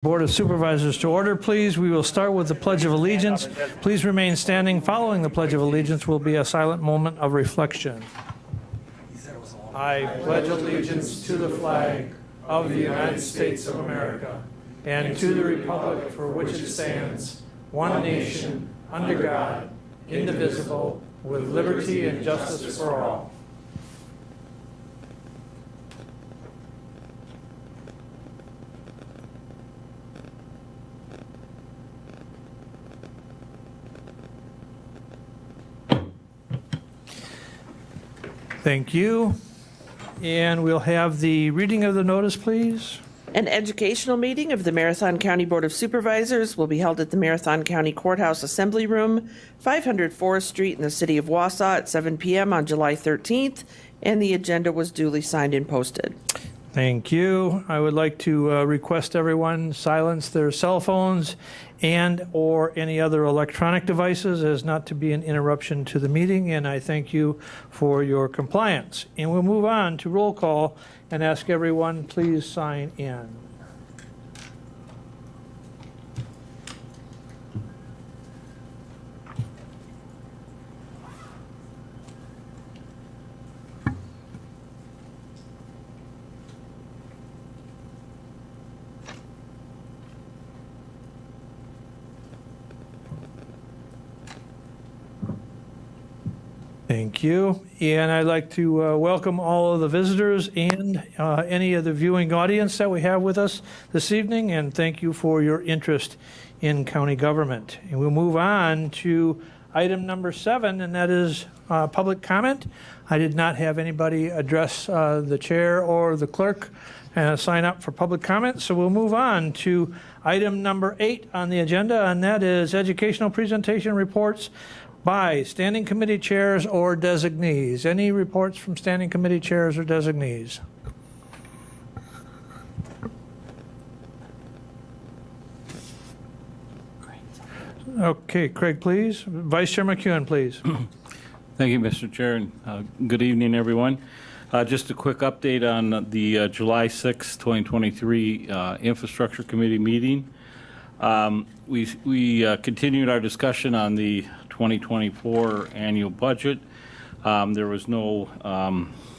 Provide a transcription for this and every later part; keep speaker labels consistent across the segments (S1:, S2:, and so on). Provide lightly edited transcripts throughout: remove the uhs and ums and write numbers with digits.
S1: Board of Supervisors to order, please. We will start with the Pledge of Allegiance. Please remain standing. Following the Pledge of Allegiance will be a silent moment of reflection. I pledge allegiance to the flag of the United States of America and to the republic for which it stands, one nation, under God, indivisible, with liberty and justice for all. Thank you. And we'll have the reading of the notice, please.
S2: An educational meeting of the Marathon County Board of Supervisors will be held at the Marathon County Courthouse Assembly Room, 500 Forest Street in the city of Wausau at 7 p.m. on July 13th, and the agenda was duly signed and posted.
S1: Thank you. I would like to request everyone silence their cell phones and or any other electronic devices as not to be an interruption to the meeting, and I thank you for your compliance. And we'll move on to roll call and ask everyone, please sign in. Thank you. And I'd like to welcome all of the visitors and any of the viewing audience that we have with us this evening, and thank you for your interest in county government. And we'll move on to item number 7, and that is public comment. I did not have anybody address the chair or the clerk sign up for public comment, so we'll move on to item number 8 on the agenda, and that is educational presentation reports by standing committee chairs or designees. Any reports from standing committee chairs or designees? Okay, Craig, please. Vice Chair McEwen, please.
S3: Thank you, Mr. Chair, and good evening, everyone. Just a quick update on the July 6, 2023 Infrastructure Committee meeting. We continued our discussion on the 2024 annual budget. There was no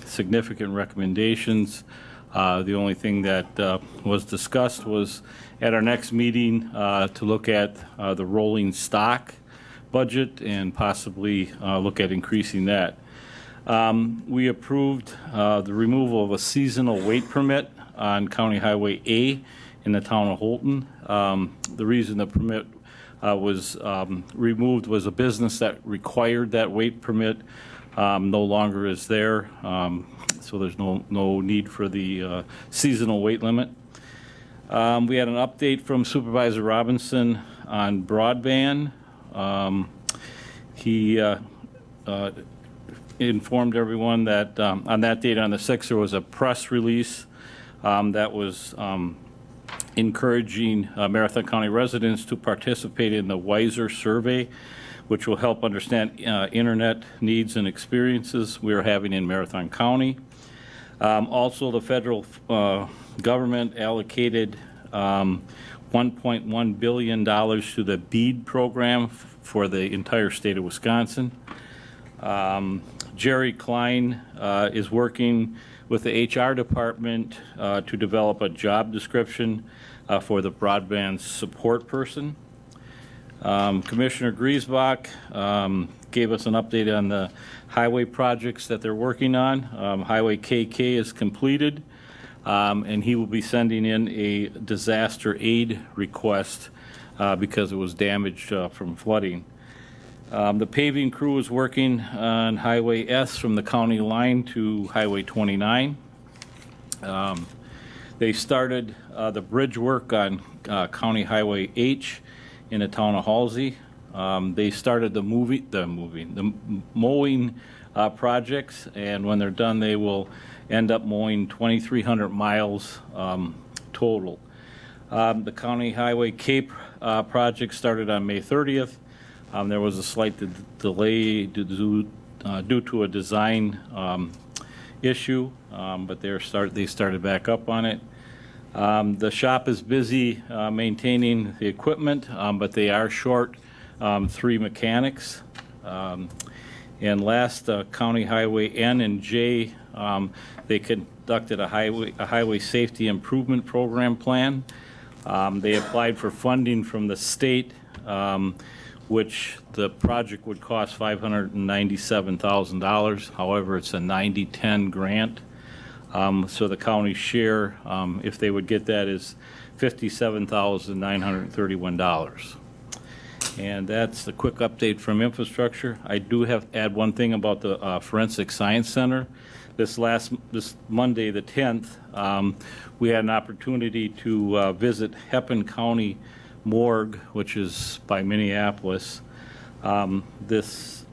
S3: significant recommendations. The only thing that was discussed was at our next meeting to look at the rolling stock budget and possibly look at increasing that. We approved the removal of a seasonal weight permit on County Highway A in the town of Holton. The reason the permit was removed was a business that required that weight permit no longer is there, so there's no need for the seasonal weight limit. We had an update from Supervisor Robinson on broadband. He informed everyone that on that date, on the 6th, there was a press release that was encouraging Marathon County residents to participate in the WISER survey, which will help understand internet needs and experiences we are having in Marathon County. Also, the federal government allocated $1.1 billion to the BEAD program for the entire state of Wisconsin. Jerry Klein is working with the HR department to develop a job description for the broadband support person. Commissioner Griesbach gave us an update on the highway projects that they're working on. Highway KK is completed, and he will be sending in a disaster aid request because it was damaged from flooding. The paving crew is working on Highway S from the county line to Highway 29. They started the bridge work on County Highway H in the town of Halsey. They started the mowing projects, and when they're done, they will end up mowing 2,300 miles total. The County Highway Cape project started on May 30th. There was a slight delay due to a design issue, but they started back up on it. The shop is busy maintaining the equipment, but they are short 3 mechanics. And last, County Highway N and J, they conducted a highway safety improvement program plan. They applied for funding from the state, which the project would cost $597,000. However, it's a 90-10 grant. So the county share, if they would get that, is $57,931. And that's the quick update from infrastructure. I do have to add one thing about the Forensic Science Center. This Monday, the 10th, we had an opportunity to visit Hepburn County Morgue, which is by Minneapolis. This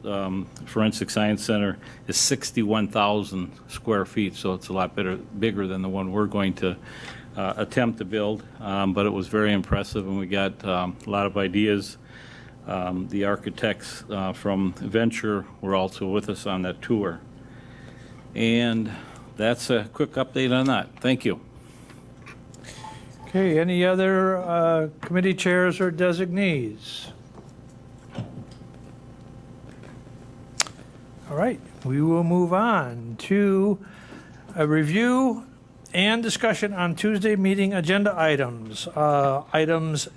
S3: Forensic Science Center is 61,000 square feet, so it's a lot bigger than the one we're going to attempt to build. But it was very impressive, and we got a lot of ideas. The architects from Venture were also with us on that tour. And that's a quick update on that. Thank you.
S1: Okay, any other committee chairs or designees? All right, we will move on to a review and discussion on Tuesday meeting agenda items. Items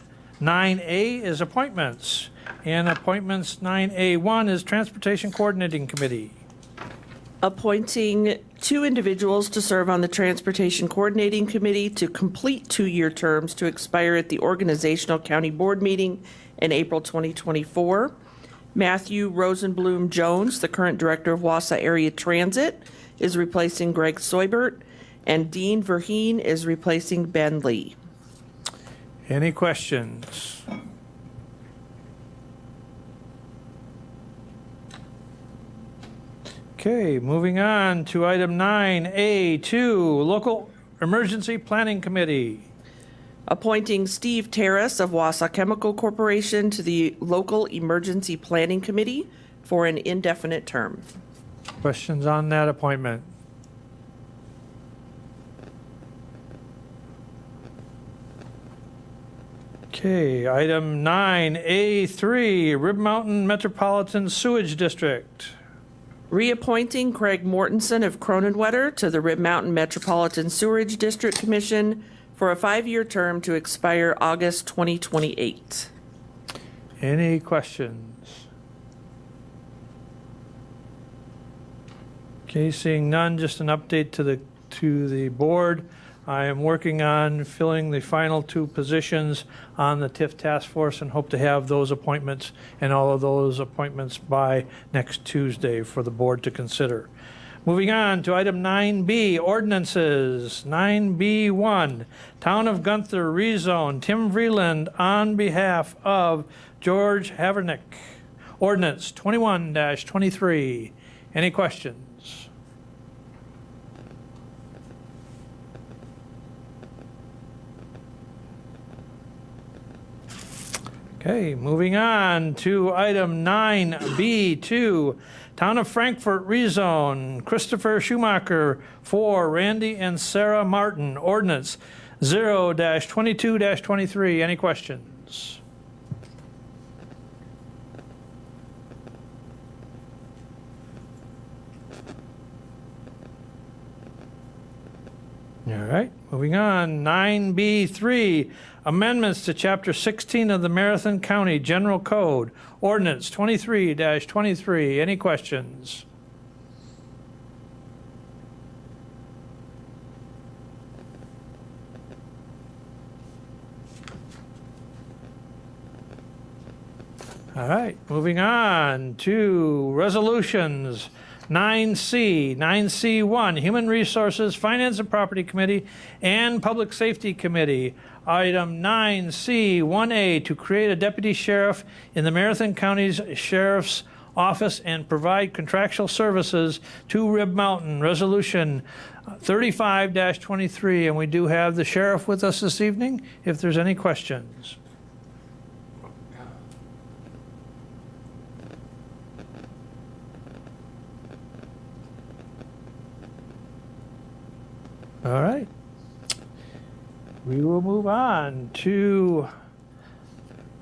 S1: 9A is appointments, and appointments 9A1 is Transportation Coordinating Committee.
S2: Appointing 2 individuals to serve on the Transportation Coordinating Committee to complete 2-year terms to expire at the organizational county board meeting in April 2024. Matthew Rosenblum Jones, the current director of Wausau Area Transit, is replacing Greg Soibert, and Dean Verheen is replacing Ben Lee.
S1: Any questions? Okay, moving on to item 9A2, Local Emergency Planning Committee.
S2: Appointing Steve Terrace of Wausau Chemical Corporation to the Local Emergency Planning Committee for an indefinite term.
S1: Questions on that appointment? Okay, item 9A3, Rib Mountain Metropolitan Sewage District.
S2: Reappointing Craig Mortensen of Cronenwetter to the Rib Mountain Metropolitan Sewerage District Commission for a 5-year term to expire August 2028.
S1: Any questions? Okay, seeing none, just an update to the board. I am working on filling the final 2 positions on the TIF task force and hope to have those appointments and all of those appointments by next Tuesday for the board to consider. Moving on to item 9B, ordinances. 9B1, Town of Gunther rezone, Tim Vreeland on behalf of George Havernick. Ordinance 21-23. Any questions? Okay, moving on to item 9B2, Town of Frankfort rezone, Christopher Schumacher for Randy and Sarah Martin, ordinance 0-22-23. Any questions? All right, moving on, 9B3, amendments to Chapter 16 of the Marathon County General Code, Ordinance 23-23. Any questions? All right, moving on to resolutions. 9C, 9C1, Human Resources, Finance and Property Committee, and Public Safety Committee. Item 9C, 1A, to create a deputy sheriff in the Marathon County's Sheriff's Office and provide contractual services to Rib Mountain. Resolution 35-23, and we do have the sheriff with us this evening, if there's any questions. All right. We will move on to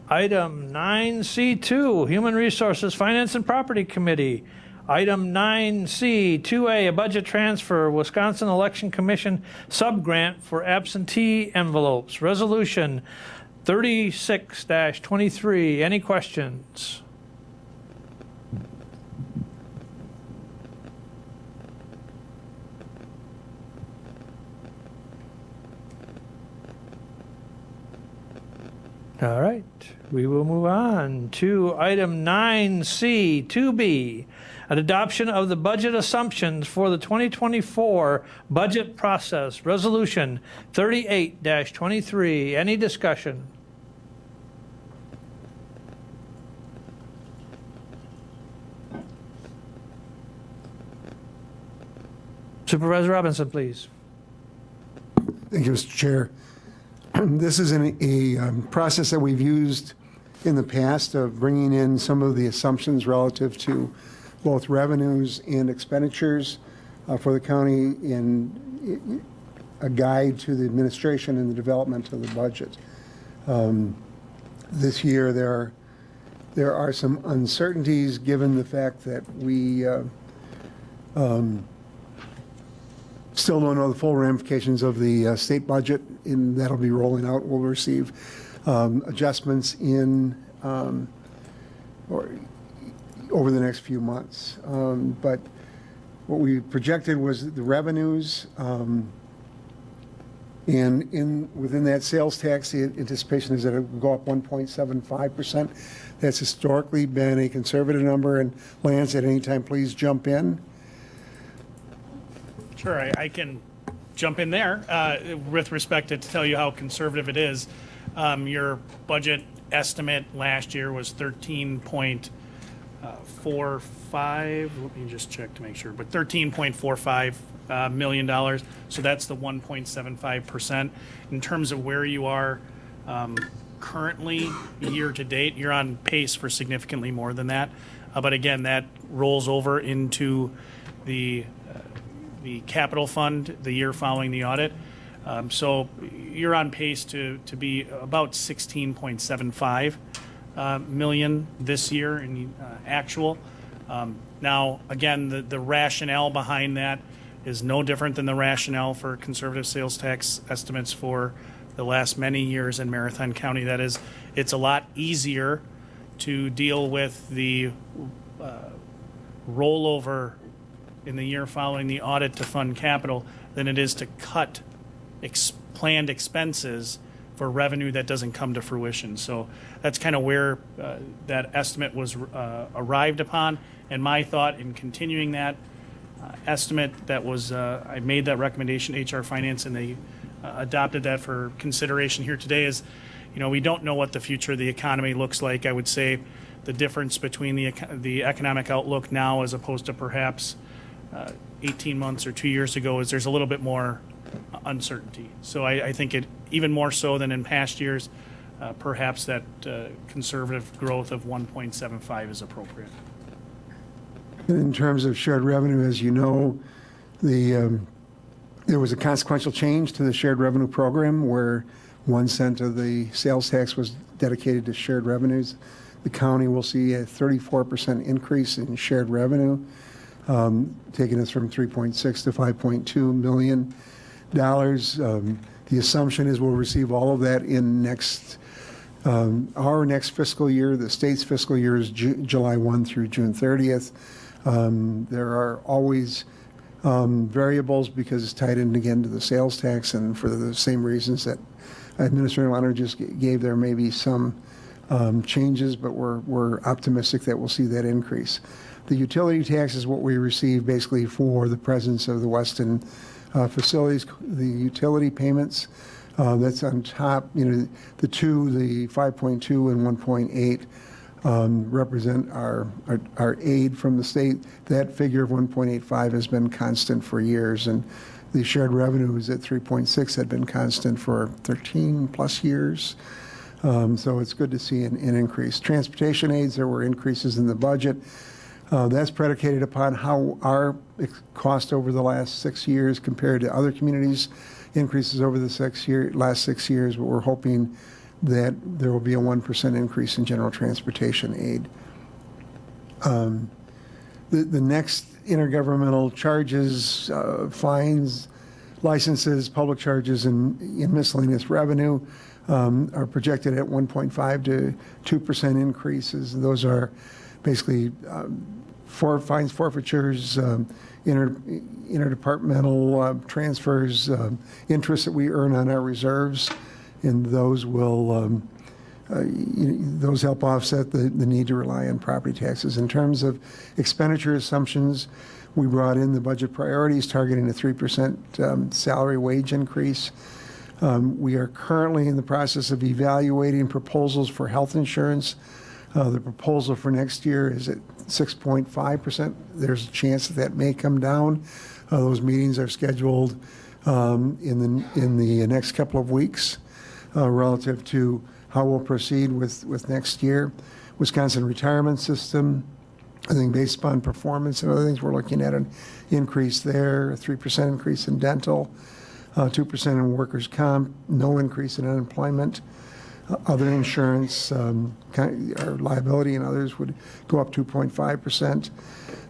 S1: item 9C2, Human Resources, Finance and Property Committee. Item 9C, 2A, a budget transfer, Wisconsin Election Commission subgrant for absentee envelopes. Resolution 36-23. Any questions? All right, we will move on to item 9C, 2B, an adoption of the budget assumptions for the 2024 budget process, Resolution 38-23. Any discussion? Supervisor Robinson, please.
S4: Thank you, Mr. Chair. This is a process that we've used in the past of bringing in some of the assumptions relative to both revenues and expenditures for the county in a guide to the administration and the development of the budget. This year, there are some uncertainties given the fact that we still don't know the full ramifications of the state budget, and that'll be rolling out. We'll receive adjustments in over the next few months. But what we projected was the revenues, and within that sales tax, the anticipation is that it will go up 1.75%. That's historically been a conservative number. And Lance, at any time, please jump in.
S5: Sure, I can jump in there with respect to tell you how conservative it is. Your budget estimate last year was 13.45. Let me just check to make sure, but $13.45 million. So that's the 1.75%. In terms of where you are currently, year to date, you're on pace for significantly more than that. But again, that rolls over into the capital fund the year following the audit. So you're on pace to be about 16.75 million this year in actual. Now, again, the rationale behind that is no different than the rationale for conservative sales tax estimates for the last many years in Marathon County. That is, it's a lot easier to deal with the rollover in the year following the audit to fund capital than it is to cut planned expenses for revenue that doesn't come to fruition. So that's kind of where that estimate was arrived upon. And my thought in continuing that estimate, that was I made that recommendation to HR Finance, and they adopted that for consideration here today. Is, we don't know what the future of the economy looks like. I would say the difference between the economic outlook now as opposed to perhaps 18 months or 2 years ago is there's a little bit more uncertainty. So I think it, even more so than in past years, perhaps that conservative growth of 1.75 is appropriate.
S4: In terms of shared revenue, as you know, there was a consequential change to the shared revenue program where 1 cent of the sales tax was dedicated to shared revenues. The county will see a 34% increase in shared revenue, taking us from 3.6 to 5.2 million dollars. The assumption is we'll receive all of that in our next fiscal year. The state's fiscal year is July 1 through June 30th. There are always variables because it's tied in again to the sales tax, and for the same reasons that Administrator Leonard just gave, there may be some changes, but we're optimistic that we'll see that increase. The utility tax is what we receive basically for the presence of the Weston facilities. The utility payments, that's on top, the 5.2 and 1.8 represent our aid from the state. That figure of 1.85 has been constant for years, and the shared revenues at 3.6 had been constant for 13 plus years. So it's good to see an increase. Transportation aids, there were increases in the budget. That's predicated upon how our cost over the last 6 years compared to other communities increases over the last 6 years, but we're hoping that there will be a 1% increase in general transportation aid. The next intergovernmental charges, fines, licenses, public charges, and miscellaneous revenue are projected at 1.5 to 2% increases. Those are basically fines, forfeitures, interdepartmental transfers, interest that we earn on our reserves, and those will those help offset the need to rely on property taxes. In terms of expenditure assumptions, we brought in the budget priorities targeting a 3% salary wage increase. We are currently in the process of evaluating proposals for health insurance. The proposal for next year is at 6.5%. There's a chance that may come down. Those meetings are scheduled in the next couple of weeks relative to how we'll proceed with next year. Wisconsin retirement system, I think based upon performance and other things, we're looking at an increase there, a 3% increase in dental, 2% in workers' comp, no increase in unemployment. Other insurance, or liability and others would go up 2.5%.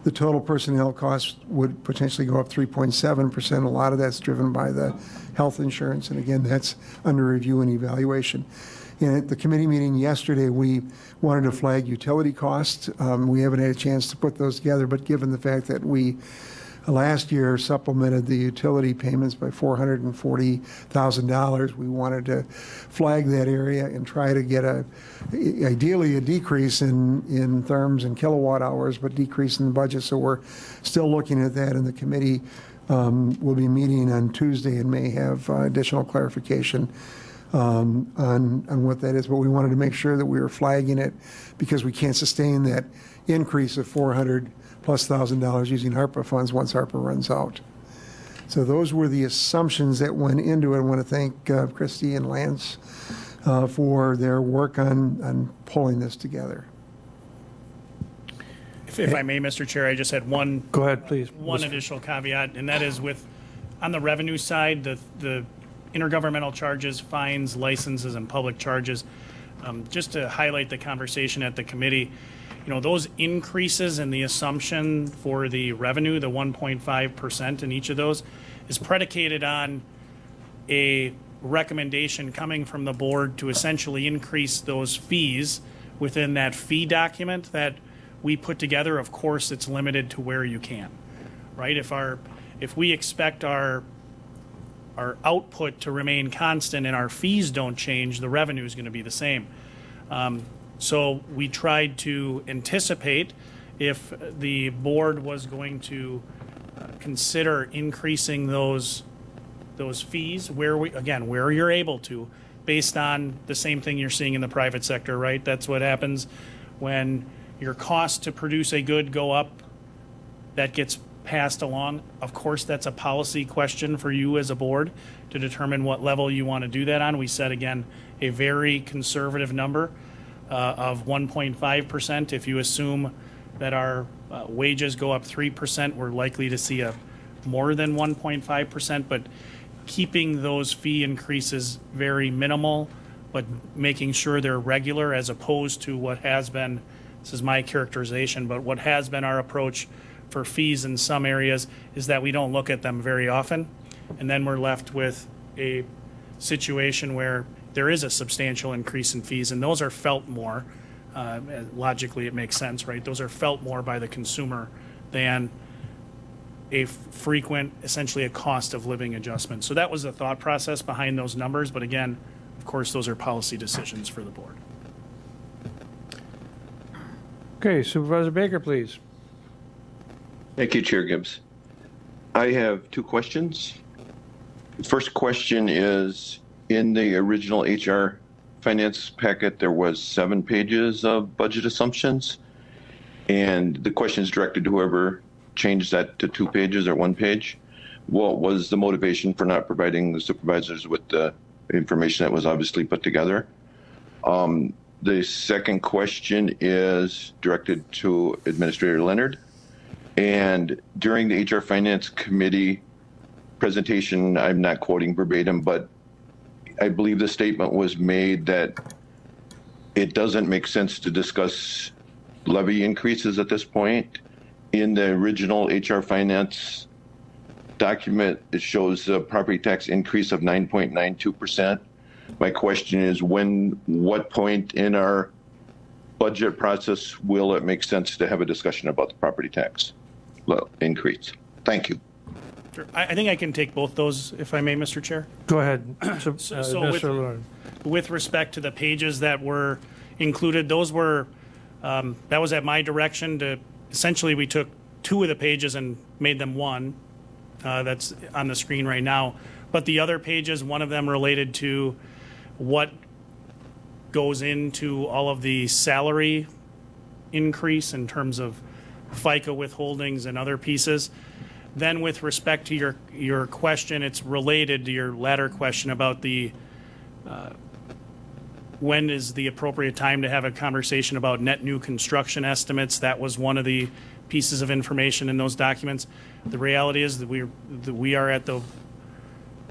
S4: The total personnel costs would potentially go up 3.7%. A lot of that's driven by the health insurance, and again, that's under review and evaluation. And at the committee meeting yesterday, we wanted to flag utility costs. We haven't had a chance to put those together, but given the fact that we last year supplemented the utility payments by $440,000, we wanted to flag that area and try to get ideally a decrease in therms and kilowatt hours, but decrease in the budget. So we're still looking at that, and the committee will be meeting on Tuesday and may have additional clarification on what that is, but we wanted to make sure that we were flagging it because we can't sustain that increase of $400,000+ using ARPA funds once ARPA runs out. So those were the assumptions that went into it. I want to thank Christy and Lance for their work on pulling this together.
S5: If I may, Mr. Chair, I just had one.
S1: Go ahead, please.
S5: One additional caveat, and that is on the revenue side, the intergovernmental charges, fines, licenses, and public charges. Just to highlight the conversation at the committee, those increases in the assumption for the revenue, the 1.5% in each of those, is predicated on a recommendation coming from the board to essentially increase those fees within that fee document that we put together. Of course, it's limited to where you can, right? If we expect our output to remain constant and our fees don't change, the revenue is going to be the same. So we tried to anticipate if the board was going to consider increasing those fees where you're able to, based on the same thing you're seeing in the private sector, right? That's what happens when your costs to produce a good go up, that gets passed along. Of course, that's a policy question for you as a board to determine what level you want to do that on. We set, again, a very conservative number of 1.5%. If you assume that our wages go up 3%, we're likely to see a more than 1.5%, but keeping those fee increases very minimal, but making sure they're regular as opposed to what has been, this is my characterization, but what has been our approach for fees in some areas is that we don't look at them very often, and then we're left with a situation where there is a substantial increase in fees, and those are felt more. Logically, it makes sense, right? Those are felt more by the consumer than a frequent, essentially a cost of living adjustment. So that was the thought process behind those numbers, but again, of course, those are policy decisions for the board.
S1: Okay, Supervisor Baker, please.
S6: Thank you, Chair Gibbs. I have two questions. The first question is, in the original HR finance packet, there was 7 pages of budget assumptions. And the question is directed to whoever changed that to 2 pages or 1 page. What was the motivation for not providing the supervisors with the information that was obviously put together? The second question is directed to Administrator Leonard. And during the HR Finance Committee presentation, I'm not quoting verbatim, but I believe the statement was made that it doesn't make sense to discuss levy increases at this point. In the original HR Finance document, it shows a property tax increase of 9.92%. My question is, what point in our budget process will it make sense to have a discussion about the property tax increase? Thank you.
S5: Sure. I think I can take both those, if I may, Mr. Chair.
S1: Go ahead,
S5: So
S1: Mr. Lauren.
S5: with respect to the pages that were included, those were, that was at my direction to, essentially, we took two of the pages and made them one. That's on the screen right now. But the other pages, one of them related to what goes into all of the salary increase in terms of FICA withholdings and other pieces. Then with respect to your question, it's related to your latter question about the when is the appropriate time to have a conversation about net new construction estimates. That was one of the pieces of information in those documents. The reality is that we are at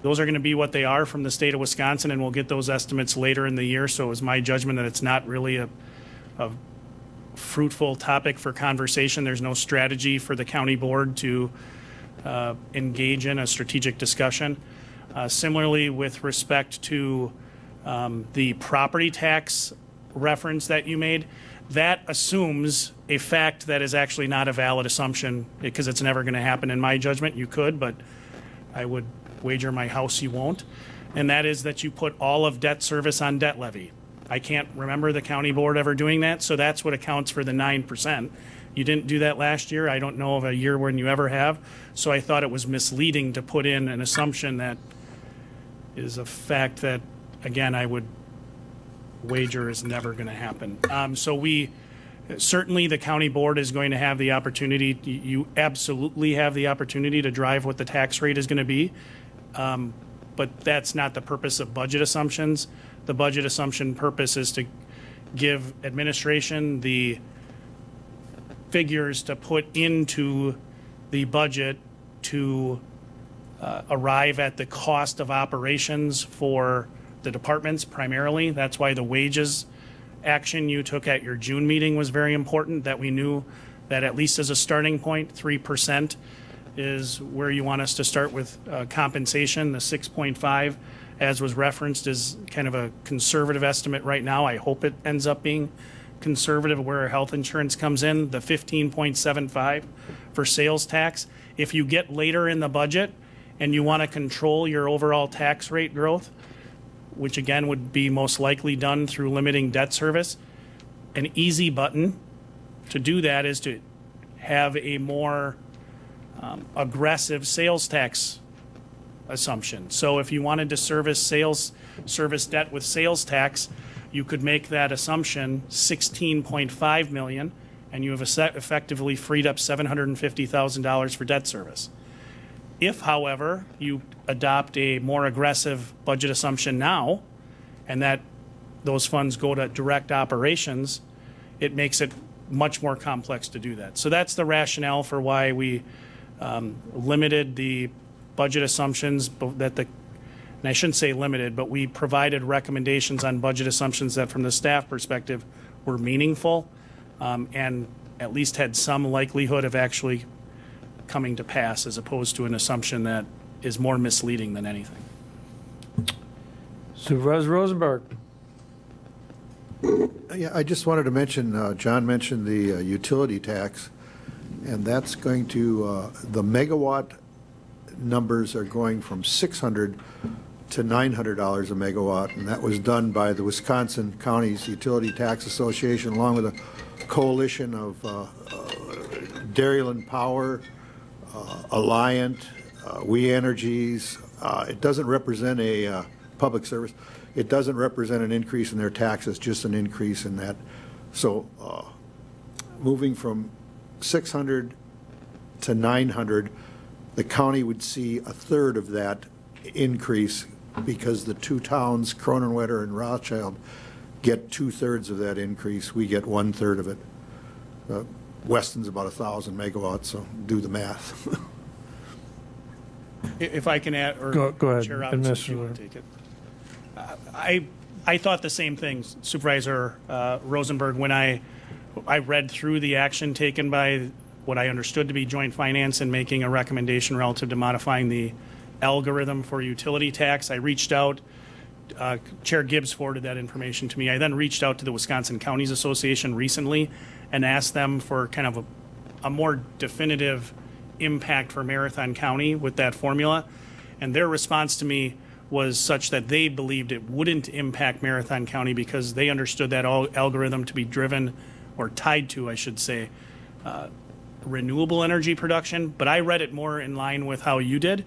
S5: those are going to be what they are from the state of Wisconsin, and we'll get those estimates later in the year. So it was my judgment that it's not really a fruitful topic for conversation. There's no strategy for the county board to engage in a strategic discussion. Similarly, with respect to the property tax reference that you made, that assumes a fact that is actually not a valid assumption, because it's never going to happen in my judgment. You could, but I would wager my house you won't. And that is that you put all of debt service on debt levy. I can't remember the county board ever doing that, so that's what accounts for the 9%. You didn't do that last year. I don't know of a year when you ever have. So I thought it was misleading to put in an assumption that is a fact that, again, I would wager is never going to happen. Certainly the county board is going to have the opportunity, you absolutely have the opportunity to drive what the tax rate is going to be. But that's not the purpose of budget assumptions. The budget assumption purpose is to give administration the figures to put into the budget to arrive at the cost of operations for the departments primarily. That's why the wages action you took at your June meeting was very important, that we knew that at least as a starting point, 3% is where you want us to start with compensation. The 6.5, as was referenced, is kind of a conservative estimate right now. I hope it ends up being conservative where our health insurance comes in. The 15.75 for sales tax. If you get later in the budget and you want to control your overall tax rate growth, which again would be most likely done through limiting debt service, an easy button to do that is to have a more aggressive sales tax assumption. So if you wanted to service debt with sales tax, you could make that assumption 16.5 million, and you have effectively freed up $750,000 for debt service. If, however, you adopt a more aggressive budget assumption now, and that those funds go to direct operations, it makes it much more complex to do that. So that's the rationale for why we limited the budget assumptions and I shouldn't say limited, but we provided recommendations on budget assumptions that from the staff perspective were meaningful and at least had some likelihood of actually coming to pass, as opposed to an assumption that is more misleading than anything.
S1: Supervisor Rosenberg.
S7: Yeah, I just wanted to mention, John mentioned the utility tax, and that's going to, the megawatt numbers are going from $600 to $900 a megawatt, and that was done by the Wisconsin Counties Utility Tax Association, along with a coalition of Dairyland Power, Alliant, We Energies. It doesn't represent a public service. It doesn't represent an increase in their taxes, just an increase in that. So moving from 600 to 900, the county would see a third of that increase, because the two towns, Cronenwetter and Rothschild, get 2/3 of that increase. We get 1/3 of it. Weston's about 1,000 megawatts, so do the math.
S5: If I can add, or
S1: Go ahead,
S5: Chair Robinson, if you
S1: Administrator.
S5: want to take it. I thought the same thing, Supervisor Rosenberg, when I read through the action taken by what I understood to be joint finance and making a recommendation relative to modifying the algorithm for utility tax. I reached out, Chair Gibbs forwarded that information to me. I then reached out to the Wisconsin Counties Association recently and asked them for kind of a more definitive impact for Marathon County with that formula. And their response to me was such that they believed it wouldn't impact Marathon County because they understood that algorithm to be driven, or tied to, I should say, renewable energy production. But I read it more in line with how you did.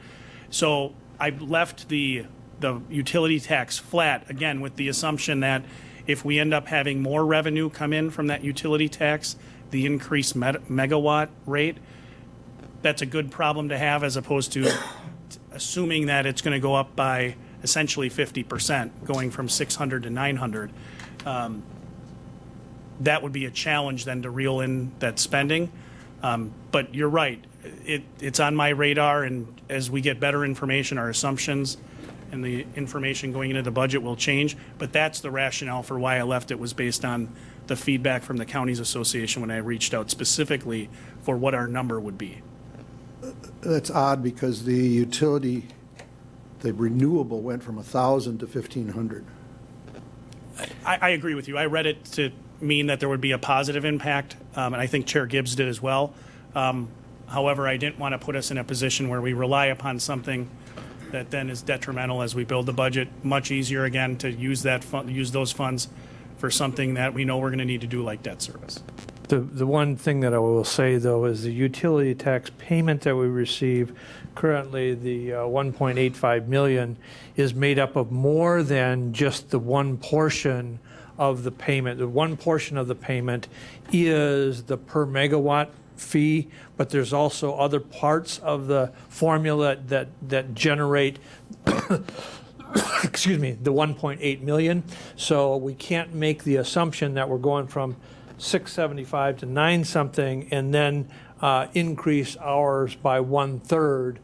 S5: So I left the utility tax flat, again, with the assumption that if we end up having more revenue come in from that utility tax, the increased megawatt rate, that's a good problem to have, as opposed to assuming that it's going to go up by essentially 50%, going from 600 to 900. That would be a challenge then to reel in that spending. But you're right. It's on my radar, and as we get better information, our assumptions and the information going into the budget will change. But that's the rationale for why I left it, was based on the feedback from the Counties Association when I reached out specifically for what our number would be.
S7: That's odd because the utility, the renewable went from 1,000 to 1,500.
S5: I agree with you. I read it to mean that there would be a positive impact, and I think Chair Gibbs did as well. However, I didn't want to put us in a position where we rely upon something that then is detrimental as we build the budget. Much easier, again, to use those funds for something that we know we're going to need to do, like debt service.
S1: The one thing that I will say, though, is the utility tax payment that we receive, currently the 1.85 million, is made up of more than just the one portion of the payment. The one portion of the payment is the per megawatt fee, but there's also other parts of the formula that generate excuse me, the 1.8 million. So we can't make the assumption that we're going from 675 to 9 something and then increase ours by 1/3,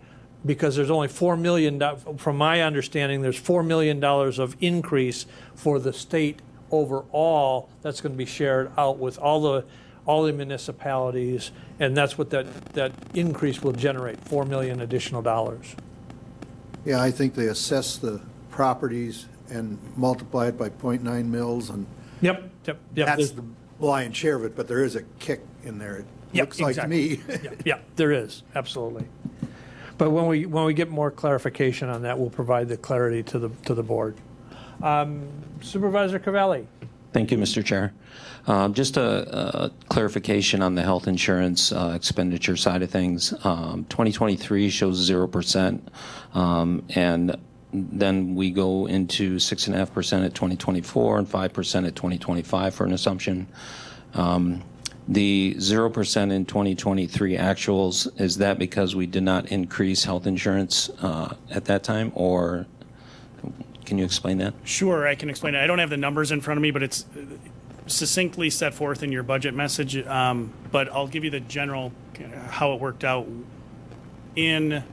S1: because there's only $4 million, from my understanding, there's $4 million of increase for the state overall that's going to be shared out with all the municipalities, and that's what that increase will generate, $4 million additional dollars.
S7: Yeah, I think they assess the properties and multiply it by 0.9 mils, and
S1: Yep.
S7: that's the lion's share of it, but there is a kick in there. It
S1: Yep,
S7: looks like to me.
S1: Yeah, there is, absolutely. But when we get more clarification on that, we'll provide the clarity to the board. Supervisor Cavalli.
S8: Thank you, Mr. Chair. Just a clarification on the health insurance expenditure side of things. 2023 shows 0%, and then we go into 6.5% at 2024 and 5% at 2025 for an assumption. The 0% in 2023 actuals, is that because we did not increase health insurance at that time, or can you explain that?
S5: Sure, I can explain it. I don't have the numbers in front of me, but it's succinctly set forth in your budget message. But I'll give you the general how it worked out. In,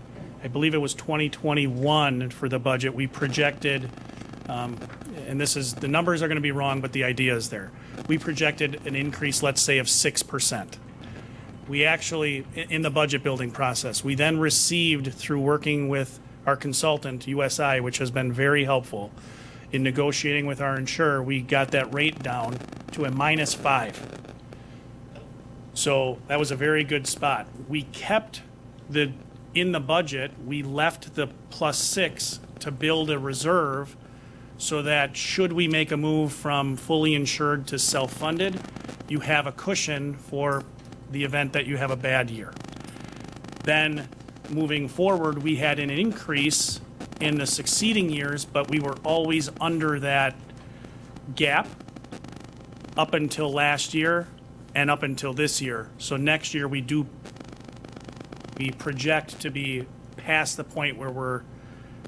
S5: I believe it was 2021 for the budget, we projected, and this is, the numbers are going to be wrong, but the idea is there. We projected an increase, let's say, of 6%. We actually, in the budget building process, we then received, through working with our consultant, USI, which has been very helpful in negotiating with our insurer, we got that rate down to a -5. So that was a very good spot. We kept in the budget, we left the +6 to build a reserve so that should we make a move from fully insured to self-funded, you have a cushion for the event that you have a bad year. Then moving forward, we had an increase in the succeeding years, but we were always under that gap up until last year and up until this year. So next year we project to be past the point where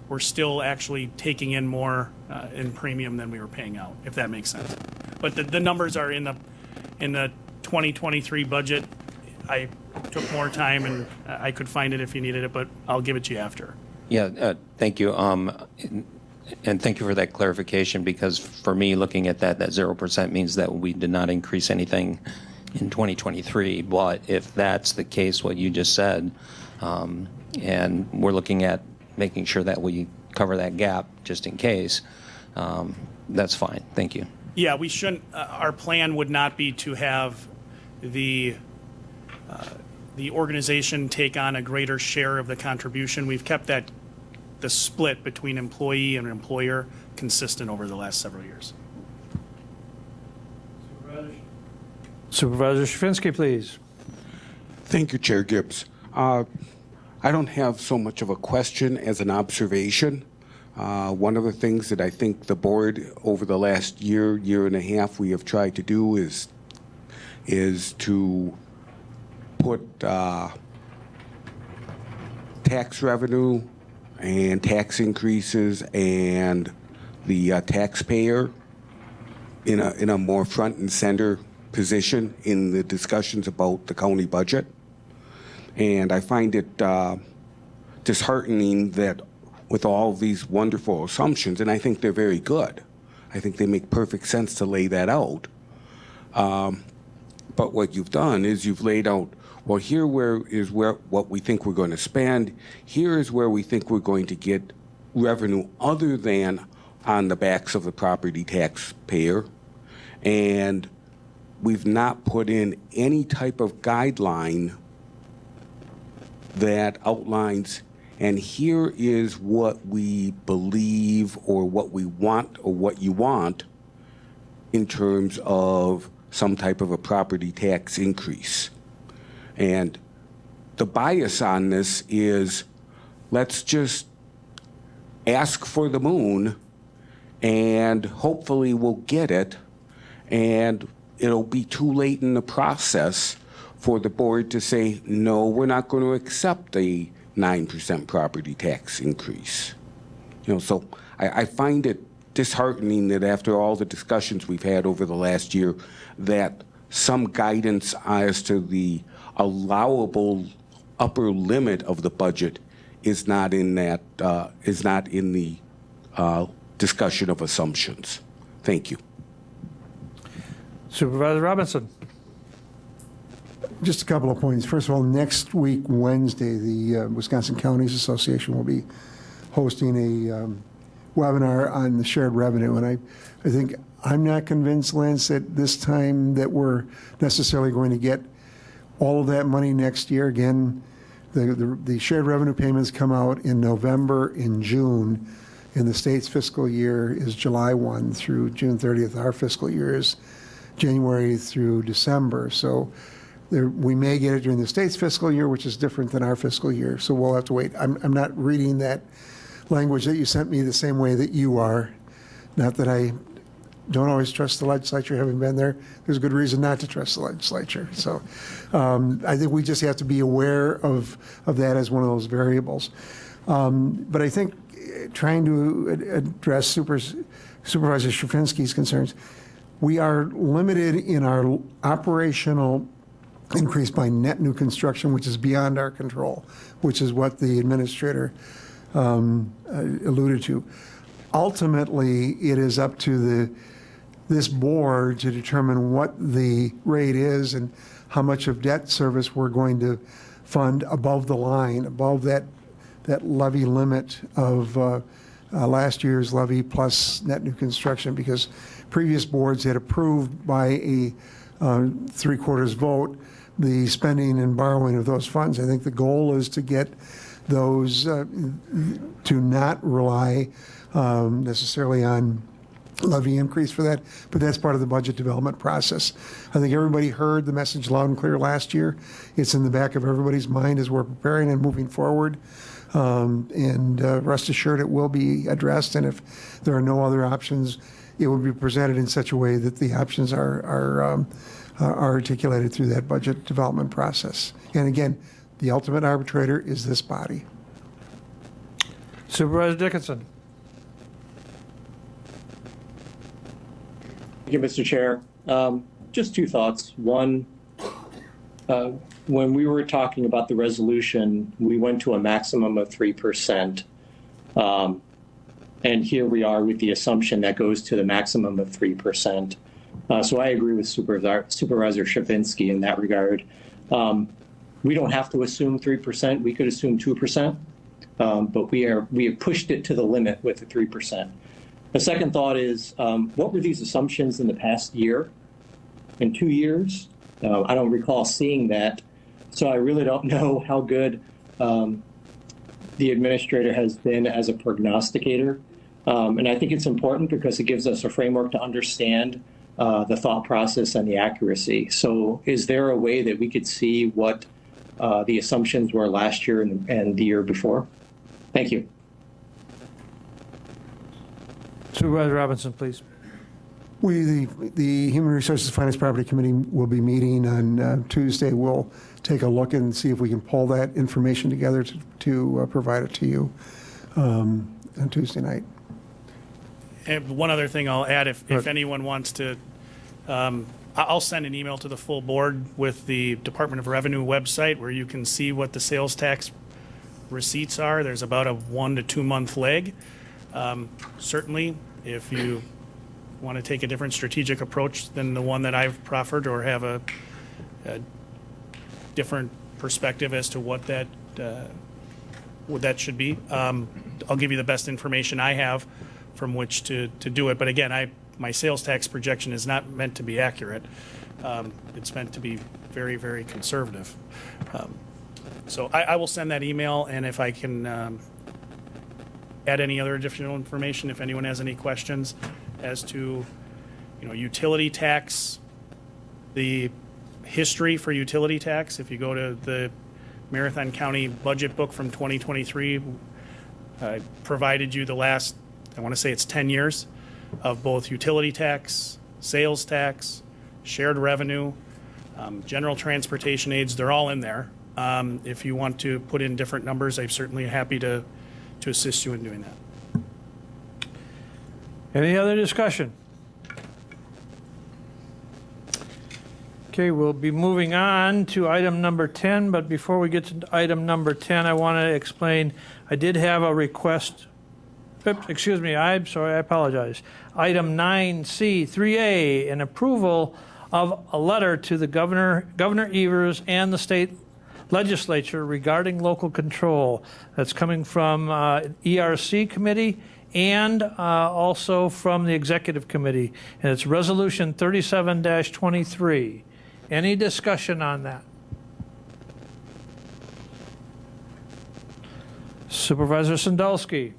S5: we're still actually taking in more in premium than we were paying out, if that makes sense. But the numbers are in the 2023 budget I took more time, and I could find it if you needed it, but I'll give it to you after.
S8: Yeah, thank you. And thank you for that clarification, because for me, looking at that 0% means that we did not increase anything in 2023. But if that's the case, what you just said, and we're looking at making sure that we cover that gap just in case, that's fine. Thank you.
S5: Yeah, we shouldn't, our plan would not be to have the organization take on a greater share of the contribution. We've kept the split between employee and employer consistent over the last several years.
S1: Supervisor Shafinsky, please.
S9: Thank you, Chair Gibbs. I don't have so much of a question as an observation. One of the things that I think the board over the last year and a half we have tried to do is to put tax revenue and tax increases and the taxpayer in a more front and center position in the discussions about the county budget. And I find it disheartening that with all these wonderful assumptions, and I think they're very good, I think they make perfect sense to lay that out. But what you've done is you've laid out, well, here what we think we're going to spend. Here is where we think we're going to get revenue other than on the backs of the property taxpayer. And we've not put in any type of guideline that outlines, and here is what we believe or what we want or what you want in terms of some type of a property tax increase. And the bias on this is, let's just ask for the moon and hopefully we'll get it, and it'll be too late in the process for the board to say, no, we're not going to accept a 9% property tax increase. So I find it disheartening that after all the discussions we've had over the last year, that some guidance as to the allowable upper limit of the budget is not in that the discussion of assumptions. Thank you.
S1: Supervisor Robinson.
S4: Just a couple of points. First of all, next week, Wednesday, the Wisconsin Counties Association will be hosting a webinar on the shared revenue. And I think I'm not convinced, Lance, that this time that we're necessarily going to get all of that money next year. Again, the shared revenue payments come out in November and June, and the state's fiscal year is July 1 through June 30th. Our fiscal year is January through December. So we may get it during the state's fiscal year, which is different than our fiscal year. So we'll have to wait. I'm not reading that language that you sent me the same way that you are. Not that I don't always trust the legislature, having been there. There's a good reason not to trust the legislature. So I think we just have to be aware of that as one of those variables. But I think trying to address Supervisor Shafinsky's concerns, we are limited in our operational increase by net new construction, which is beyond our control, which is what the administrator alluded to. Ultimately, it is up to this board to determine what the rate is and how much of debt service we're going to fund above the line, above that levy limit of last year's levy plus net new construction, because previous boards had approved by a 3/4 vote the spending and borrowing of those funds. I think the goal is to get those to not rely necessarily on levy increase for that, but that's part of the budget development process. I think everybody heard the message loud and clear last year. It's in the back of everybody's mind as we're preparing and moving forward. And rest assured it will be addressed, and if there are no other options, it will be presented in such a way that the options are articulated through that budget development process. And again, the ultimate arbitrator is this body.
S1: Supervisor Dickinson.
S10: Thank you, Mr. Chair. Just two thoughts. One, when we were talking about the resolution, we went to a maximum of 3%. And here we are with the assumption that goes to the maximum of 3%. So I agree with Supervisor Shabinsky in that regard. We don't have to assume 3%. We could assume 2%, but we have pushed it to the limit with the 3%. The second thought is, what were these assumptions in the past year? In 2 years? I don't recall seeing that. So I really don't know how good the administrator has been as a prognosticator. And I think it's important because it gives us a framework to understand the thought process and the accuracy. So is there a way that we could see what the assumptions were last year and the year before? Thank you.
S1: Supervisor Robinson, please.
S4: The Human Resources Finance Property Committee will be meeting on Tuesday. We'll take a look and see if we can pull that information together to provide it to you on Tuesday night.
S5: And one other thing I'll add, if anyone wants to, I'll send an email to the full board with the Department of Revenue website where you can see what the sales tax receipts are. There's about a 1 to 2 month lag. Certainly, if you want to take a different strategic approach than the one that I've proffered, or have a different perspective as to what that should be, I'll give you the best information I have from which to do it. But again, my sales tax projection is not meant to be accurate. It's meant to be very, very conservative. So I will send that email, and if I can add any other additional information, if anyone has any questions as to, utility tax, the history for utility tax. If you go to the Marathon County budget book from 2023, I provided you the last, I want to say it's 10 years of both utility tax, sales tax, shared revenue, general transportation aids. They're all in there. If you want to put in different numbers, I'm certainly happy to assist you in doing that.
S1: Any other discussion? Okay, we'll be moving on to item number 10, but before we get to item number 10, I want to explain, I did have a request. Oops, excuse me, I'm sorry, I apologize. Item 9C, 3A, an approval of a letter to the Governor Evers and the state legislature regarding local control. That's coming from ERC committee and also from the executive committee. And it's resolution 37-23. Any discussion on that? Supervisor Sandulski.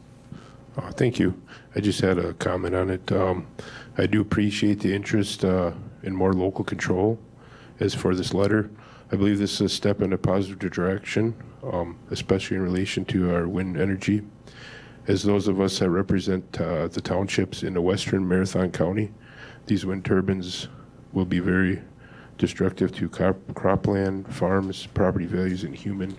S11: Thank you. I just had a comment on it. I do appreciate the interest in more local control. As for this letter, I believe this is a step in a positive direction, especially in relation to our wind energy. As those of us that represent the townships in the western Marathon County, these wind turbines will be very destructive to cropland, farms, property values, and human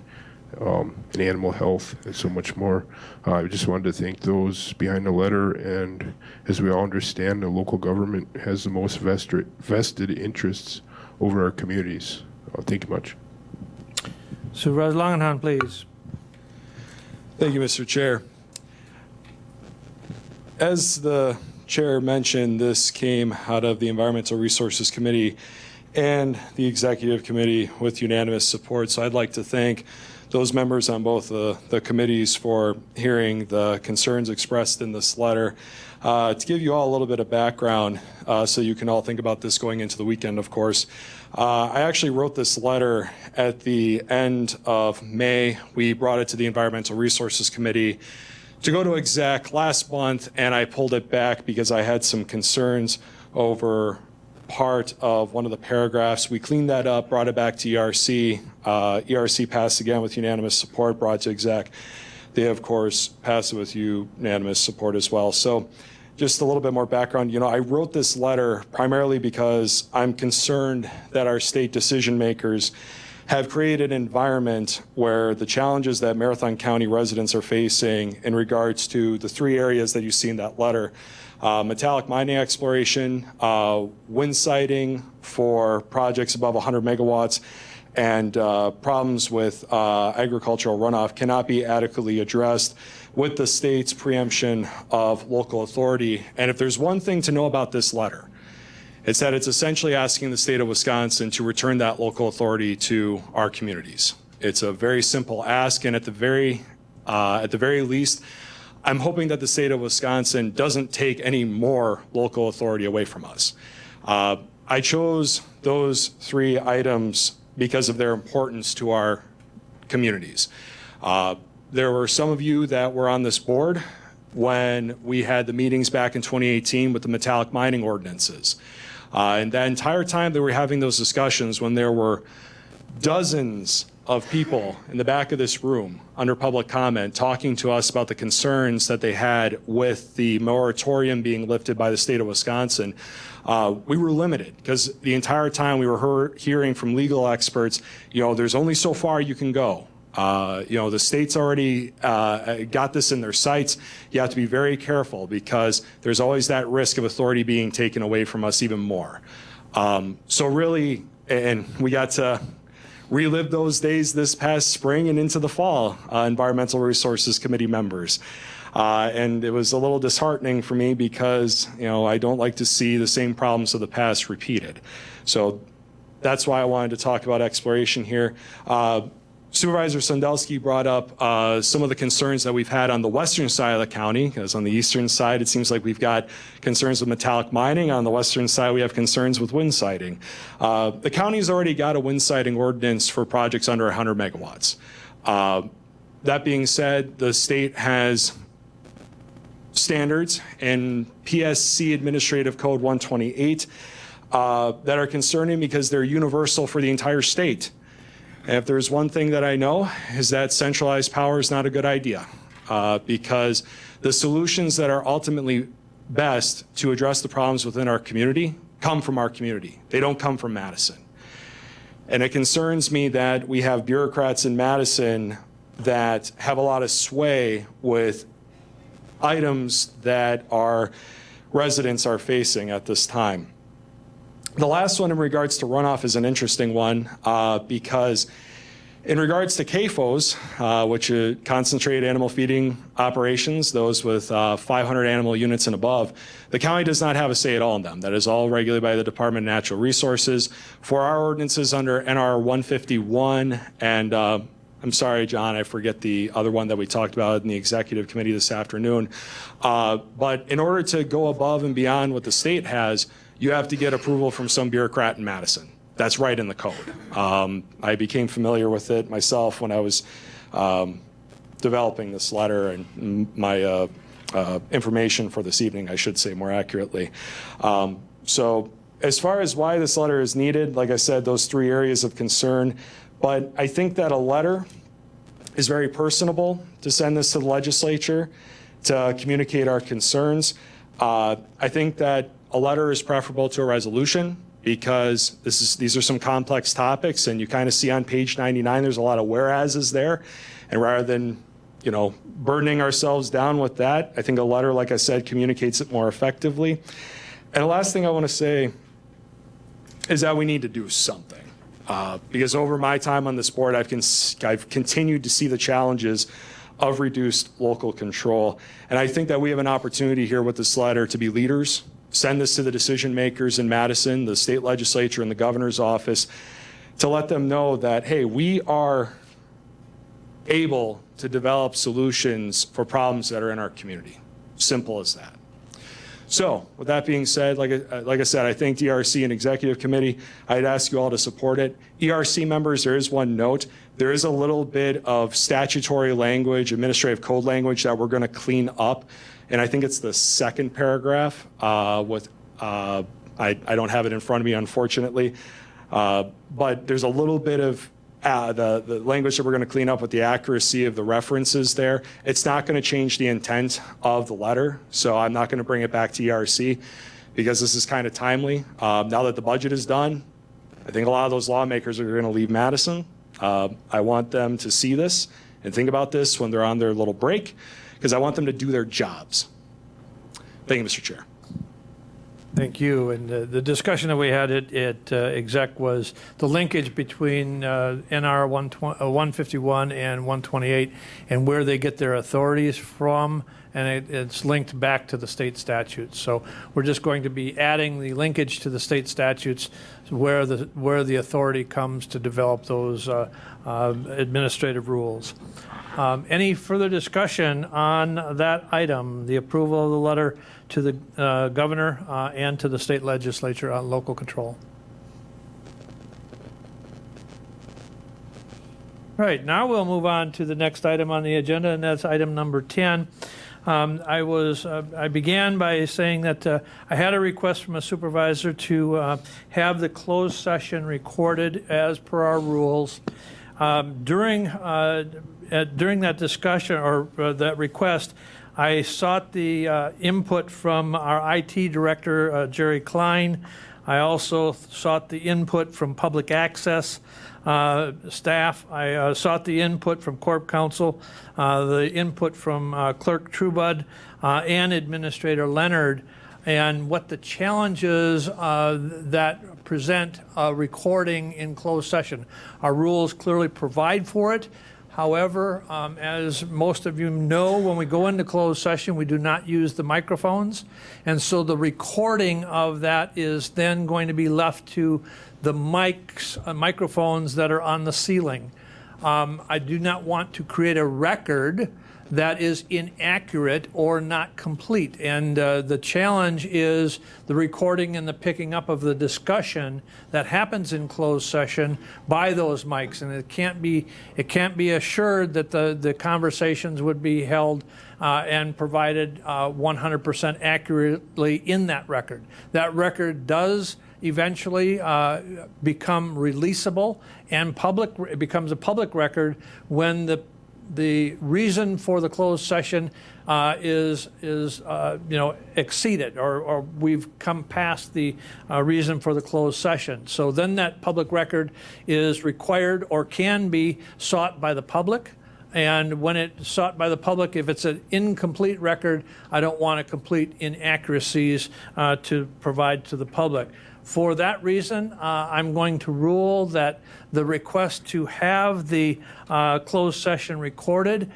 S11: and animal health, and so much more. I just wanted to thank those behind the letter, and as we all understand, the local government has the most vested interests over our communities. Thank you much.
S1: Supervisor Langenhan, please.
S12: Thank you, Mr. Chair. As the chair mentioned, this came out of the Environmental Resources Committee and the Executive Committee with unanimous support. So I'd like to thank those members on both the committees for hearing the concerns expressed in this letter. To give you all a little bit of background so you can all think about this going into the weekend, of course. I actually wrote this letter at the end of May. We brought it to the Environmental Resources Committee to go to exec last month, and I pulled it back because I had some concerns over part of one of the paragraphs. We cleaned that up, brought it back to ERC. ERC passed again with unanimous support, brought to exec. They, of course, passed it with unanimous support as well. So just a little bit more background. I wrote this letter primarily because I'm concerned that our state decision makers have created an environment where the challenges that Marathon County residents are facing in regards to the three areas that you see in that letter, metallic mining exploration, wind siting for projects above 100 megawatts, and problems with agricultural runoff cannot be adequately addressed with the state's preemption of local authority. And if there's one thing to know about this letter, it's that it's essentially asking the state of Wisconsin to return that local authority to our communities. It's a very simple ask, and at the very least, I'm hoping that the state of Wisconsin doesn't take any more local authority away from us. I chose those 3 items because of their importance to our communities. There were some of you that were on this board when we had the meetings back in 2018 with the metallic mining ordinances. And that entire time that we were having those discussions, when there were dozens of people in the back of this room under public comment talking to us about the concerns that they had with the moratorium being lifted by the state of Wisconsin, we were limited because the entire time we were hearing from legal experts, there's only so far you can go. The state's already got this in their sights. You have to be very careful because there's always that risk of authority being taken away from us even more. So really, and we got to relive those days this past spring and into the fall, Environmental Resources Committee members. And it was a little disheartening for me because, I don't like to see the same problems of the past repeated. So that's why I wanted to talk about exploration here. Supervisor Sandelsky brought up some of the concerns that we've had on the western side of the county, because on the eastern side, it seems like we've got concerns with metallic mining. On the western side, we have concerns with wind siting. The county's already got a wind siting ordinance for projects under 100 megawatts. That being said, the state has standards in PSC Administrative Code 128 that are concerning because they're universal for the entire state. And if there's one thing that I know is that centralized power is not a good idea because the solutions that are ultimately best to address the problems within our community come from our community. They don't come from Madison. And it concerns me that we have bureaucrats in Madison that have a lot of sway with items that our residents are facing at this time. The last one in regards to runoff is an interesting one because in regards to CAFOs, which are concentrated animal feeding operations, those with 500 animal units and above, the county does not have a say at all in them. That is all regulated by the Department of Natural Resources. For our ordinances under NR 151 and I'm sorry, John, I forget the other one that we talked about in the executive committee this afternoon. But in order to go above and beyond what the state has, you have to get approval from some bureaucrat in Madison. That's right in the code. I became familiar with it myself when I was developing this letter and my information for this evening, I should say more accurately. So as far as why this letter is needed, like I said, those 3 areas of concern, but I think that a letter is very personable to send this to the legislature to communicate our concerns. I think that a letter is preferable to a resolution because these are some complex topics, and you kind of see on page 99 there's a lot of whereases there. And rather than burdening ourselves down with that, I think a letter, like I said, communicates it more effectively. And the last thing I want to say is that we need to do something. Because over my time on this board, I've continued to see the challenges of reduced local control. And I think that we have an opportunity here with this letter to be leaders, send this to the decision makers in Madison, the state legislature, and the governor's office to let them know that, hey, we are able to develop solutions for problems that are in our community. Simple as that. So with that being said, like I said, I thank ERC and Executive Committee. I'd ask you all to support it. ERC members, there is one note. There is a little bit of statutory language, administrative code language that we're going to clean up. And I think it's the second paragraph I don't have it in front of me, unfortunately. But there's a little bit of the language that we're going to clean up with the accuracy of the references there. It's not going to change the intent of the letter, so I'm not going to bring it back to ERC because this is kind of timely. Now that the budget is done, I think a lot of those lawmakers are going to leave Madison. I want them to see this and think about this when they're on their little break because I want them to do their jobs. Thank you, Mr. Chair.
S1: Thank you. And the discussion that we had at exec was the linkage between NR 151 and 128 and where they get their authorities from, and it's linked back to the state statutes. So we're just going to be adding the linkage to the state statutes where the authority comes to develop those administrative rules. Any further discussion on that item, the approval of the letter to the governor and to the state legislature on local control? Right, now we'll move on to the next item on the agenda, and that's item number 10. I began by saying that I had a request from a supervisor to have the closed session recorded as per our rules. During that discussion or that request, I sought the input from our IT director, Jerry Klein. I also sought the input from public access staff. I sought the input from Corp Counsel, the input from Clerk Trubud, and Administrator Leonard, and what the challenges that present a recording in closed session. Our rules clearly provide for it. However, as most of you know, when we go into closed session, we do not use the microphones. And so the recording of that is then going to be left to the microphones that are on the ceiling. I do not want to create a record that is inaccurate or not complete. And the challenge is the recording and the picking up of the discussion that happens in closed session by those mics. And it can't be assured that the conversations would be held and provided 100% accurately in that record. That record does eventually become releasable and it becomes a public record when the reason for the closed session is exceeded, or we've come past the reason for the closed session. So then that public record is required or can be sought by the public. And when it's sought by the public, if it's an incomplete record, I don't want to complete inaccuracies to provide to the public. For that reason, I'm going to rule that the request to have the closed session recorded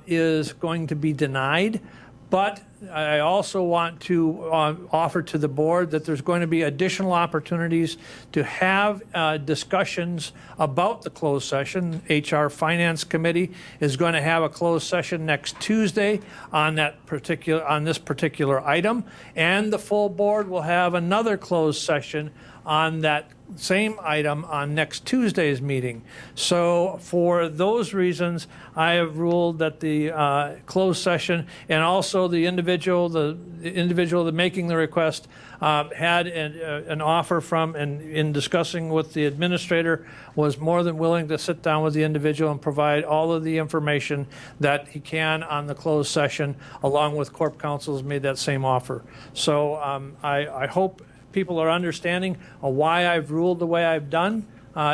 S1: is going to be denied. But I also want to offer to the board that there's going to be additional opportunities to have discussions about the closed session. HR Finance Committee is going to have a closed session next Tuesday on this particular item, and the full board will have another closed session on that same item on next Tuesday's meeting. So for those reasons, I have ruled that the closed session and also the individual that making the request had an offer from, and in discussing with the administrator, was more than willing to sit down with the individual and provide all of the information that he can on the closed session, along with Corp Counsel has made that same offer. So I hope people are understanding why I've ruled the way I've done,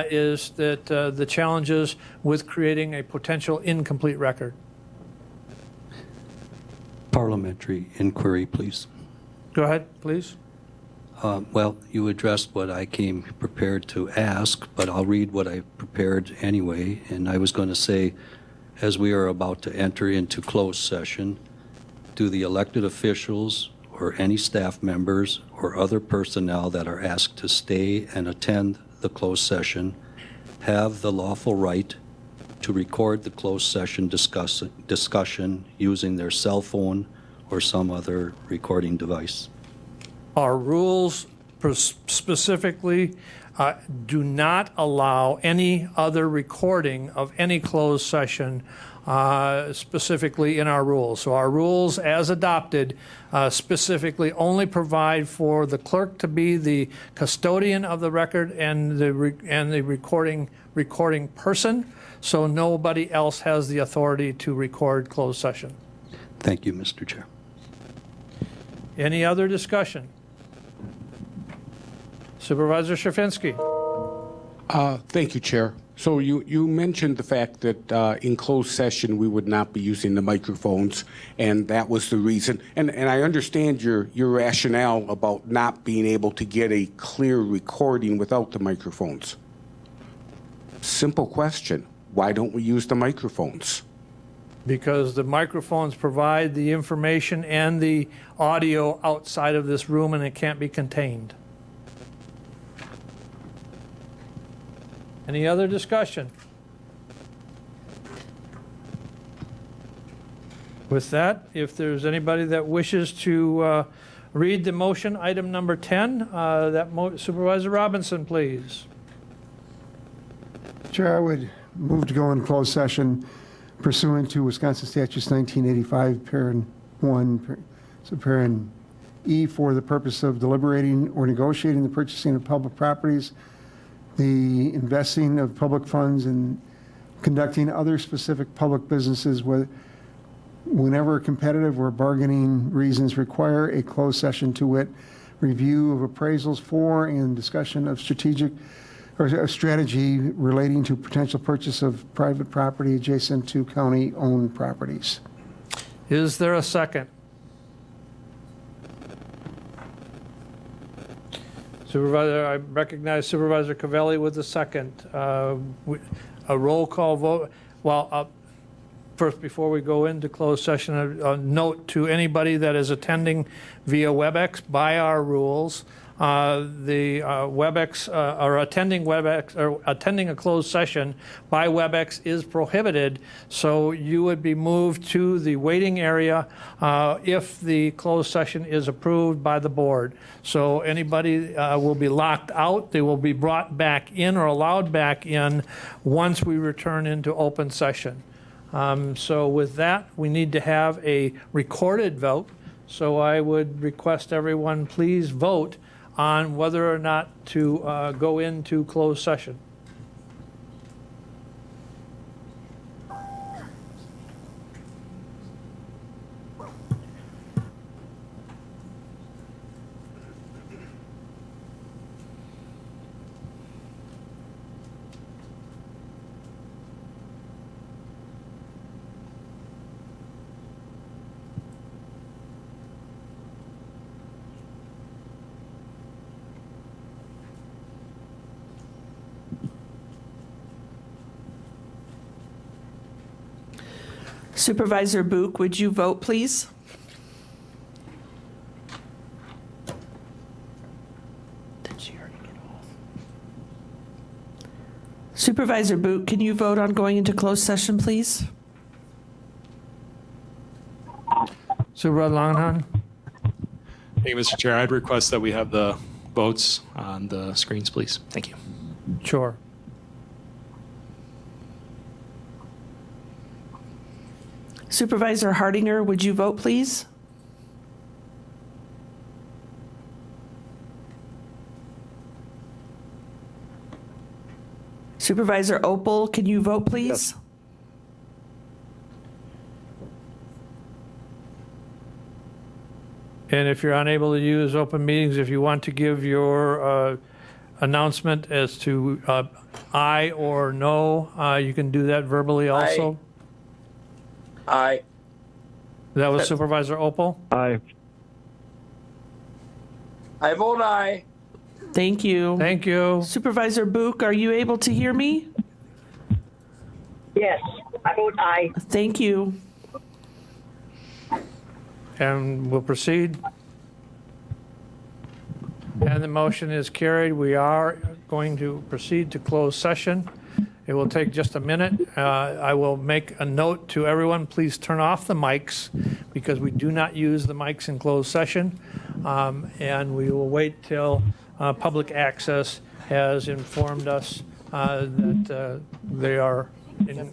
S1: is that the challenges with creating a potential incomplete record.
S13: Parliamentary inquiry, please.
S1: Go ahead, please.
S13: Well, you addressed what I came prepared to ask, but I'll read what I prepared anyway. And I was going to say, as we are about to enter into closed session, do the elected officials or any staff members or other personnel that are asked to stay and attend the closed session have the lawful right to record the closed session discussion using their cell phone or some other recording device?
S1: Our rules specifically do not allow any other recording of any closed session specifically in our rules. So our rules, as adopted, specifically only provide for the clerk to be the custodian of the record and the recording person. So nobody else has the authority to record closed session.
S13: Thank you, Mr. Chair.
S1: Any other discussion? Supervisor Scherfinski.
S14: Thank you, Chair.
S9: So you mentioned the fact that in closed session, we would not be using the microphones, and that was the reason. And I understand your rationale about not being able to get a clear recording without the microphones. Simple question. Why don't we use the microphones?
S1: Because the microphones provide the information and the audio outside of this room, and it can't be contained. Any other discussion? With that, if there's anybody that wishes to read the motion, item number 10, Supervisor Robinson, please.
S4: Chair, I would move to go in closed session pursuant to Wisconsin Statutes 1985, Parent 1, Subparent E, for the purpose of deliberating or negotiating the purchasing of public properties, the investing of public funds, and conducting other specific public businesses whenever competitive or bargaining reasons require a closed session, to wit, review of appraisals for and discussion of strategic or a strategy relating to potential purchase of private property adjacent to county-owned properties.
S1: Is there a second? Supervisor, I recognize Supervisor Covelli with the second. A roll call vote. Well, first, before we go into closed session, a note to anybody that is attending via WebEx. By our rules, the WebEx or attending WebEx or attending a closed session by WebEx is prohibited. So you would be moved to the waiting area if the closed session is approved by the board. So anybody will be locked out. They will be brought back in or allowed back in once we return into open session. So with that, we need to have a recorded vote. So I would request everyone please vote on whether or not to go into closed session.
S2: Supervisor Book, would you vote, please? Did she already get off? Supervisor Book, can you vote on going into closed session, please?
S1: Supervisor Longhorn?
S12: Thank you, Mr. Chair. I'd request that we have the votes on the screens, please. Thank you.
S1: Sure.
S2: Supervisor Hardinger, would you vote, please? Supervisor Opal, can you vote, please?
S4: Yes.
S1: And if you're unable to use open meetings, if you want to give your announcement as to aye or no, you can do that verbally also.
S14: Aye.
S1: That was Supervisor Opal?
S14: Aye. I vote aye.
S2: Thank you.
S1: Thank you.
S2: Supervisor Book, are you able to hear me?
S14: Yes, I vote aye.
S2: Thank you.
S1: And we'll proceed. And the motion is carried. We are going to proceed to closed session. It will take just a minute. I will make a note to everyone, please turn off the mics because we do not use the mics in closed session. And we will wait till public access has informed us that they are in.